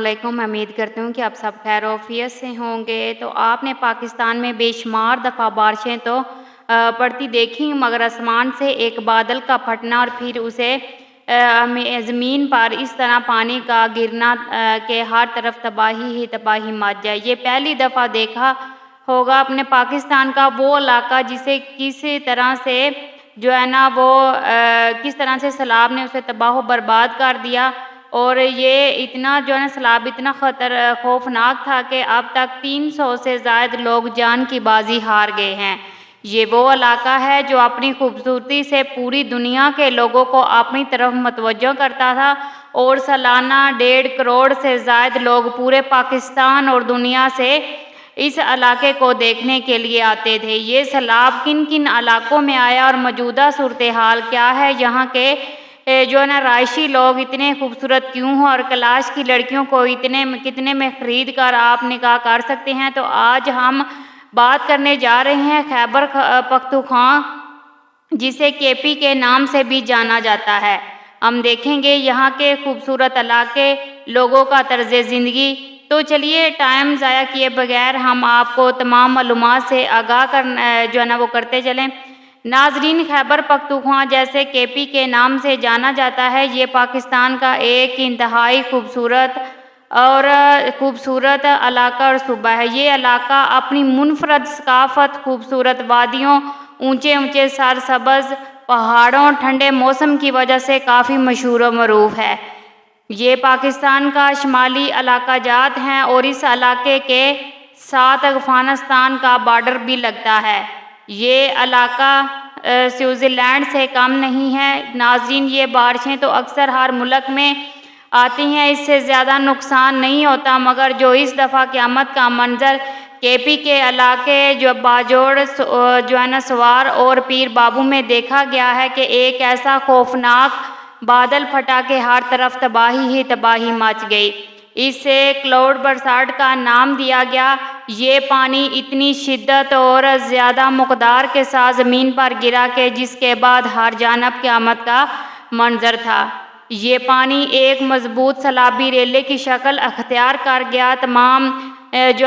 علیکم، میں امید کرتی ہوں کہ آپ سب خیر و عافیت سے ہوں گے۔ تو آپ نے پاکستان میں بے شمار دفعہ بارشیں تو پڑتی دیکھی، مگر آسمان سے ایک بادل کا پھٹنا اور پھر اسے زمین پر اس طرح پانی کا گرنا کہ ہر طرف تباہی ہی تباہی مچ جائے۔ یہ پہلی دفعہ دیکھا ہوگا اپنے پاکستان کا وہ علاقہ جسے کسی طرح سے کس طرح سے سیلاب نے اسے تباہ و برباد کر دیا، اور یہ اتنا سیلاب اتنا خوفناک تھا کہ اب تک 300 سے زائد لوگ جان کی بازی ہار گئے ہیں۔ یہ وہ علاقہ ہے جو اپنی خوبصورتی سے پوری دنیا کے لوگوں کو اپنی طرف متوجہ کرتا تھا، اور سالانہ 1.5 کروڑ سے زائد لوگ پورے پاکستان اور دنیا سے اس علاقے کو دیکھنے کے لیے آتے تھے۔ یہ سیلاب کن کن علاقوں میں آیا اور موجودہ صورتحال کیا ہے، یہاں کے رہائشی لوگ اتنے خوبصورت کیوں ہیں، اور کلاش کی لڑکیوں کو کتنے میں خرید کر آپ نکاح کر سکتے ہیں، تو آج ہم بات کرنے جا رہے ہیں خیبر پختونخوا، جسے KP کے نام سے بھی جانا جاتا ہے۔ ہم دیکھیں گے یہاں کے خوبصورت علاقے، لوگوں کا طرز زندگی۔ تو چلیے ٹائم ضائع کیے بغیر ہم آپ کو تمام معلومات سے آگاہ کرتے چلیں۔ ناظرین، خیبر پختونخوا جیسے KP کے نام سے جانا جاتا ہے، یہ پاکستان کا ایک انتہائی خوبصورت علاقہ اور صوبہ ہے۔ یہ علاقہ اپنی منفرد ثقافت، خوبصورت وادیوں، اونچے اونچے سرسبز پہاڑوں، ٹھنڈے موسم کی وجہ سے کافی مشہور و معروف ہے۔ یہ پاکستان کا شمالی علاقہ جات ہے اور اس علاقے کے ساتھ افغانستان کا بارڈر بھی لگتا ہے۔ یہ علاقہ سوئٹزرلینڈ سے کم نہیں ہے۔ ناظرین، یہ بارشیں تو اکثر ہر ملک میں آتی ہیں، اس سے زیادہ نقصان نہیں ہوتا، مگر جو اس دفعہ قیامت کا منظر KP کے علاقے باجوڑ سوار اور پیر بابو میں دیکھا گیا ہے کہ ایک ایسا خوفناک بادل پھٹا کہ ہر طرف تباہی ہی تباہی مچ گئی۔ اسے کلاؤڈ برسٹ کا نام دیا گیا۔ یہ پانی اتنی شدت اور زیادہ مقدار کے ساتھ زمین پر گرا کہ جس کے بعد ہر جانب قیامت کا منظر تھا۔ یہ پانی ایک مضبوط سیلابی ریلے کی شکل اختیار کر گیا، تمام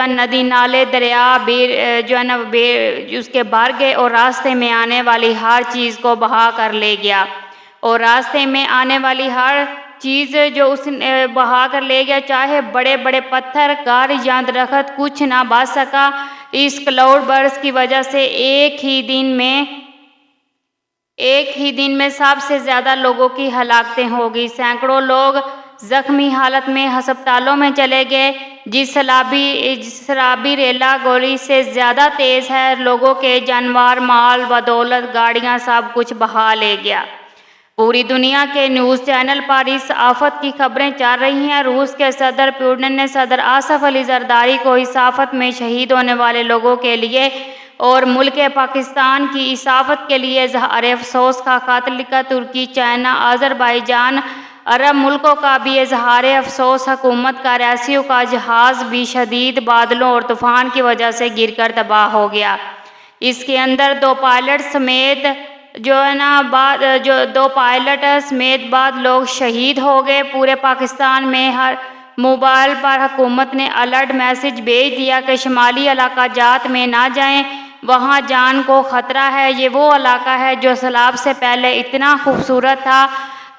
ندی نالے دریا اس کے بھر گئے اور راستے میں آنے والی ہر چیز کو بہا کر لے گیا، اور راستے میں آنے والی ہر چیز جو اس نے بہا کر لے گیا، چاہے بڑے بڑے پتھر، گھر یا درخت، کچھ نہ بچ سکا۔ اس کلاؤڈ برسٹ کی وجہ سے ایک ہی دن میں سب سے زیادہ لوگوں کی ہلاکتیں ہو گئی۔ سینکڑوں لوگ زخمی حالت میں ہسپتالوں میں چلے گئے۔ جس سیلابی ریلا گولی سے زیادہ تیز ہے، لوگوں کے جانور، مال و دولت، گاڑیاں، سب کچھ بہا لے گیا۔ پوری دنیا کے نیوز چینل پر اس آفت کی خبریں چل رہی ہیں۔ روس کے صدر پوٹن نے صدر آصف علی زرداری کو اس آفت میں شہید ہونے والے لوگوں کے لیے اور ملک پاکستان کی اس آفت کے لیے اظہار افسوس کا خط لکھا۔ ترکی، چائنا، آذربائیجان، عرب ملکوں کا بھی اظہار افسوس۔ حکومت کا رئیسیوں کا جہاز بھی شدید بادلوں اور طوفان کی وجہ سے گر کر تباہ ہو گیا۔ اس کے اندر دو پائلٹ سمیت بعد لوگ شہید ہو گئے۔ پورے پاکستان میں ہر موبائل پر حکومت نے الرٹ میسج بھیج دیا کہ شمالی علاقہ جات میں نہ جائیں، وہاں جان کو خطرہ ہے۔ یہ وہ علاقہ ہے جو سیلاب سے پہلے اتنا خوبصورت تھا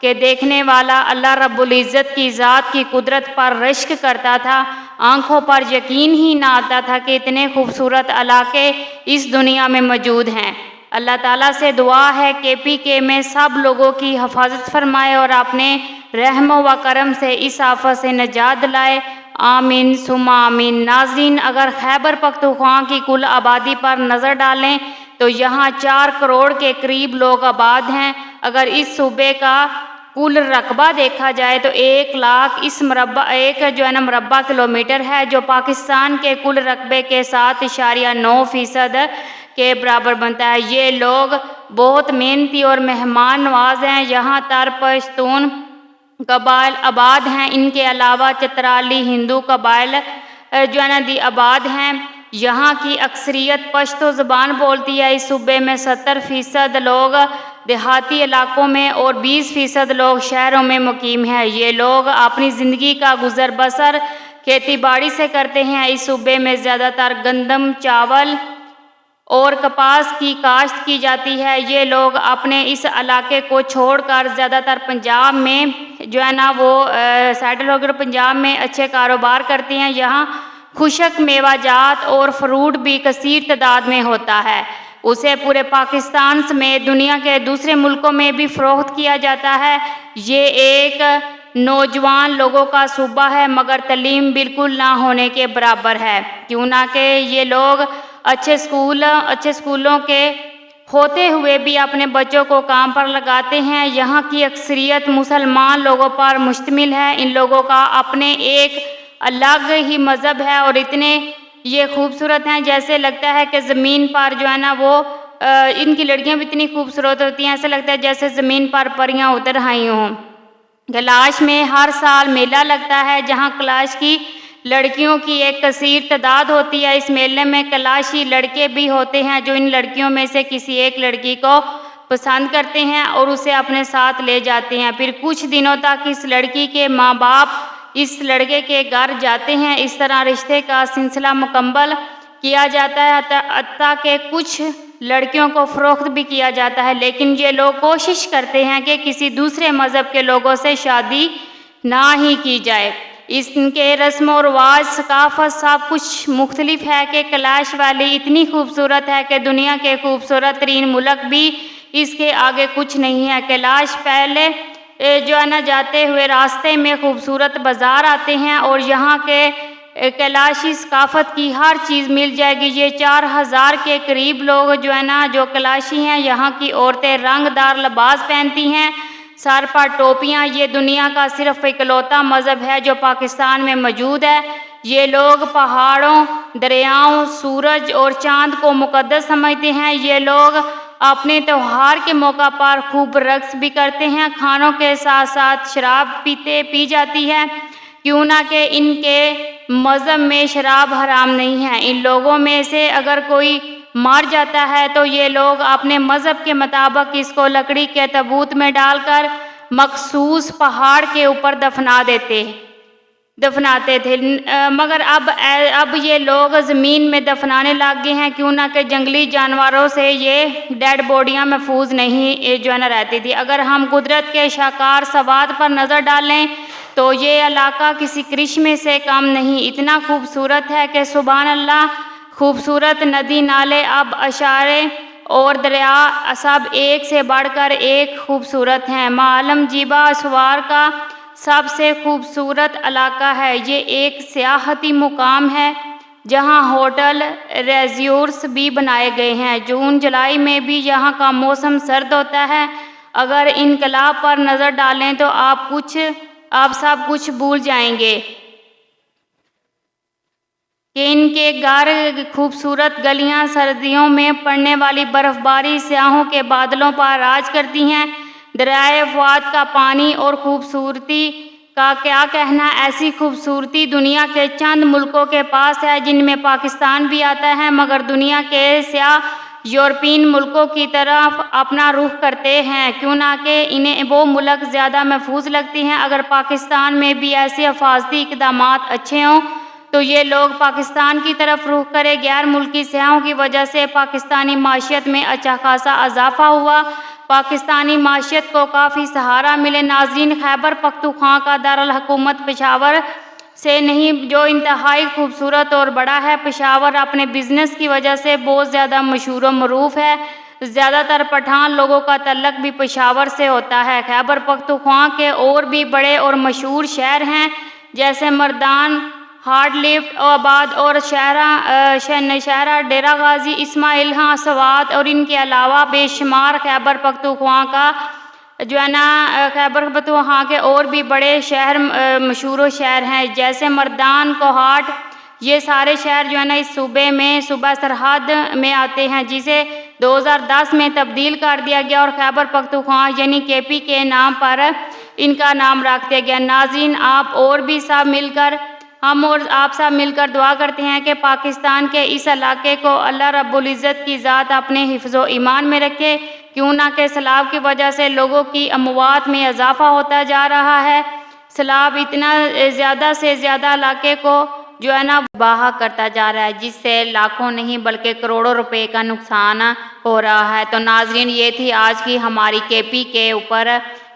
کہ دیکھنے والا اللہ رب العزت کی ذات کی قدرت پر رشک کرتا تھا۔ آنکھوں پر یقین ہی نہ آتا تھا کہ اتنے خوبصورت علاقے اس دنیا میں موجود ہیں۔ اللہ تعالیٰ سے دعا ہے KP کے میں سب لوگوں کی حفاظت فرمائے اور اپنے رحم و کرم سے اس آفت سے نجات دلائے، آمین ثم آمین۔ ناظرین، اگر خیبر پختونخوا کی کل آبادی پر نظر ڈالیں تو یہاں 4 کروڑ کے قریب لوگ آباد ہیں۔ اگر اس صوبے کا کل رقبہ دیکھا جائے تو 1 لاکھ مربع کلومیٹر ہے، جو پاکستان کے کل رقبے کے 7.9% کے برابر بنتا ہے۔ یہ لوگ بہت محنتی اور مہمان نواز ہیں۔ یہاں تر پشتون قبائل آباد ہیں۔ ان کے علاوہ چترالی ہندو قبائل بھی آباد ہیں۔ یہاں کی اکثریت پشتو زبان بولتی ہے۔ اس صوبے میں 70% لوگ دیہاتی علاقوں میں اور 20% لوگ شہروں میں مقیم ہیں۔ یہ لوگ اپنی زندگی کا گزر بسر کھیتی باڑی سے کرتے ہیں۔ اس صوبے میں زیادہ تر گندم، چاول اور کپاس کی کاشت کی جاتی ہے۔ یہ لوگ اپنے اس علاقے کو چھوڑ کر زیادہ تر پنجاب میں جو ہے نا وہ سیٹل ہو کر پنجاب میں اچھے کاروبار کرتے ہیں۔ یہاں خشک میوہ جات اور فروٹ بھی کثیر تعداد میں ہوتا ہے۔ اسے پورے پاکستان سمیت دنیا کے دوسرے ملکوں میں بھی فروخت کیا جاتا ہے۔ یہ ایک نوجوان لوگوں کا صوبہ ہے مگر تعلیم بالکل نہ ہونے کے برابر ہے، کیوں نہ کہ یہ لوگ اچھے اسکولوں کے ہوتے ہوئے بھی اپنے بچوں کو کام پر لگاتے ہیں۔ یہاں کی اکثریت مسلمان لوگوں پر مشتمل ہے۔ ان لوگوں کا اپنے ایک الگ ہی مذہب ہے اور اتنے یہ خوبصورت ہیں جیسے لگتا ہے کہ زمین پر جو ہے نا وہ ان کی لڑکیاں بھی اتنی خوبصورت ہوتی ہیں، ایسا لگتا ہے جیسے زمین پر پریاں اتر آئی ہوں۔ کلاش میں ہر سال میلہ لگتا ہے جہاں کلاش کی لڑکیوں کی ایک کثیر تعداد ہوتی ہے۔ اس میلے میں کلاشی لڑکے بھی ہوتے ہیں جو ان لڑکیوں میں سے کسی ایک لڑکی کو پسند کرتے ہیں اور اسے اپنے ساتھ لے جاتے ہیں۔ پھر کچھ دنوں تک اس لڑکی کے ماں باپ اس لڑکے کے گھر جاتے ہیں۔ اس طرح رشتے کا سلسلہ مکمل کیا جاتا ہے، حتیٰ کہ کچھ لڑکیوں کو فروخت بھی کیا جاتا ہے، لیکن یہ لوگ کوشش کرتے ہیں کہ کسی دوسرے مذہب کے لوگوں سے شادی نہ ہی کی جائے۔ اس کے رسم و رواج، ثقافت سب کچھ مختلف ہے کہ کیلاش ویلی اتنی خوبصورت ہے کہ دنیا کے خوبصورت ترین ملک بھی اس کے آگے کچھ نہیں ہے۔ کیلاش پہلے جو ہے نا جاتے ہوئے راستے میں خوبصورت بازار آتے ہیں اور یہاں کے کیلاشی ثقافت کی ہر چیز مل جائے گی۔ یہ 4000 کے قریب لوگ جو ہے نا جو کیلاشی ہیں۔ یہاں کی عورتیں رنگ دار لباس پہنتی ہیں، سر پر ٹوپیاں۔ یہ دنیا کا صرف اکلوتا مذہب ہے جو پاکستان میں موجود ہے۔ یہ لوگ پہاڑوں، دریاؤں، سورج اور چاند کو مقدس سمجھتے ہیں۔ یہ لوگ اپنے تہوار کے موقع پر خوب رقص بھی کرتے ہیں۔ کھانوں کے ساتھ ساتھ شراب پی جاتی ہے، کیوں نہ کہ ان کے مذہب میں شراب حرام نہیں ہے۔ ان لوگوں میں سے اگر کوئی مر جاتا ہے تو یہ لوگ اپنے مذہب کے مطابق اس کو لکڑی کے تابوت میں ڈال کر مخصوص پہاڑ کے اوپر دفناتے تھے، مگر اب یہ لوگ زمین میں دفنانے لگ گئے ہیں، کیوں نہ کہ جنگلی جانوروں سے یہ ڈیڈ باڈیاں محفوظ نہیں جو ہے نا رہتی تھی۔ اگر ہم قدرت کے شاہکار سوات پر نظر ڈالیں تو یہ علاقہ کسی کرشمے سے کم نہیں، اتنا خوبصورت ہے کہ سبحان اللہ۔ خوبصورت ندی نالے، آب اشارے اور دریا سب ایک سے بڑھ کر ایک خوبصورت ہیں۔ معلم جیبا سوار کا سب سے خوبصورت علاقہ ہے۔ یہ ایک سیاحتی مقام ہے جہاں ہوٹل، ریزورٹس بھی بنائے گئے ہیں۔ جون جولائی میں بھی یہاں کا موسم سرد ہوتا ہے۔ اگر انقلاب پر نظر ڈالیں تو آپ سب کچھ بھول جائیں گے کہ ان کے گھر، خوبصورت گلیاں، سردیوں میں پڑنے والی برف باری سیاحوں کے بادلوں پر راج کرتی ہیں۔ دریائے فواد کا پانی اور خوبصورتی کا کیا کہنا، ایسی خوبصورتی دنیا کے چند ملکوں کے پاس ہے جن میں پاکستان بھی آتا ہے، مگر دنیا کے سیاح یورپین ملکوں کی طرف اپنا رخ کرتے ہیں کیوں نہ کہ انہیں وہ ملک زیادہ محفوظ لگتے ہیں۔ اگر پاکستان میں بھی ایسے حفاظتی اقدامات اچھے ہوں تو یہ لوگ پاکستان کی طرف رخ کریں۔ غیر ملکی سیاحوں کی وجہ سے پاکستانی معیشت میں اچھا خاصا اضافہ ہوا، پاکستانی معیشت کو کافی سہارا ملے۔ ناظرین، خیبر پختونخوا کا دارالحکومت پشاور سے نہیں، جو انتہائی خوبصورت اور بڑا ہے۔ پشاور اپنے بزنس کی وجہ سے بہت زیادہ مشہور و معروف ہے۔ زیادہ تر پٹھان لوگوں کا تعلق بھی پشاور سے ہوتا ہے۔ خیبر پختونخوا کے اور بھی بڑے اور مشہور شہر ہیں جیسے مردان، ہارڈ آباد اور نوشہرہ، ڈیرہ غازی اسماعیل خان، سوات اور ان کے علاوہ بے شمار خیبر پختونخوا کا جو ہے نا خیبر پختونخوا کے اور بھی بڑے شہر مشہور و شہر ہیں جیسے مردان، کوہاٹ۔ یہ سارے شہر جو ہے نا اس صوبے میں صوبہ سرحد میں آتے ہیں جسے 2010 میں تبدیل کر دیا گیا اور خیبر پختونخوا یعنی KP کے نام پر ان کا نام رکھ دیا گیا۔ ناظرین، آپ اور بھی سب مل کر ہم اور آپ سب مل کر دعا کرتے ہیں کہ پاکستان کے اس علاقے کو اللہ رب العزت کی ذات اپنے حفظ و ایمان میں رکھے، کیوں نہ کہ سیلاب کی وجہ سے لوگوں کی اموات میں اضافہ ہوتا جا رہا ہے۔ سیلاب اتنا زیادہ سے زیادہ علاقے کو جو ہے نا تباہ کرتا جا رہا ہے، جس سے لاکھوں نہیں بلکہ کروڑوں روپے کا نقصان ہو رہا ہے۔ تو ناظرین، یہ تھی آج کی ہماری KP کے اوپر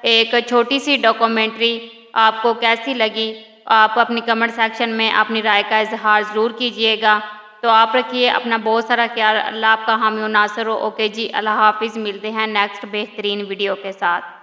ایک چھوٹی سی ڈاکومنٹری۔ آپ کو کیسی لگی؟ آپ اپنی کمنٹ سیکشن میں اپنی رائے کا اظہار ضرور کیجئے گا۔ تو آپ رکھیے اپنا بہت سارا خیال، اللہ آپ کا حامی و ناصر ہو۔ اوکے جی، اللہ حافظ، ملتے ہیں نیکسٹ بہترین ویڈیو کے ساتھ۔